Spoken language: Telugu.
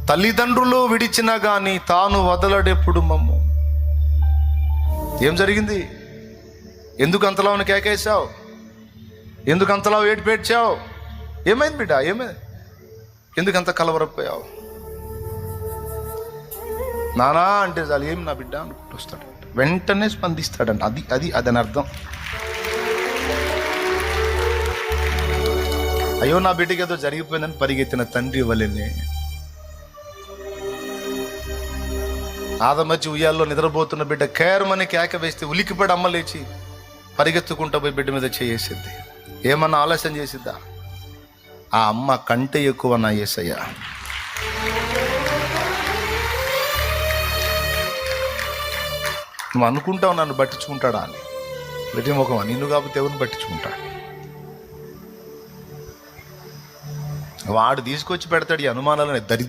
తల్లిదండ్రులు విడిచినా కానీ తాను వదలడెప్పుడు మమ్ము. ఏం జరిగింది? ఎందుకు అంతలా కేకేశావు? ఎందుకు అంతలా ఏడ్చావు? ఏమైంది బిడ్డ? ఏమైంది? ఎందుకు అంత కలవరపోయావు? నానా అంటే చాలు, ఏం నా బిడ్డ అనుకుంటూ వస్తాడు, వెంటనే స్పందిస్తాడంట. అదని అర్థం. అయ్యో నా బిడ్డకి ఏదో జరిగిపోయిందని పరిగెత్తిన తండ్రి వల్లనే ఆదమర్చి ఉయ్యాల్లో నిద్రపోతున్న బిడ్డ కేరమని కేక వేస్తే ఉలికిపడి అమ్మ లేచి పరిగెత్తుకుంటూ పోయి బిడ్డ మీద చేసేసింది. ఏమన్నా ఆలస్యం చేసిద్దా? ఆ అమ్మ కంటే ఎక్కువ నా యేసయ్య. నువ్వు అనుకుంటావు నన్ను పట్టించుకుంటాడా అని. ప్రతి ముఖం నిన్ను కాకపోతే ఎవరిని పట్టించుకుంటాడు? వాడు తీసుకొచ్చి పెడతాడు ఈ అనుమానాలని.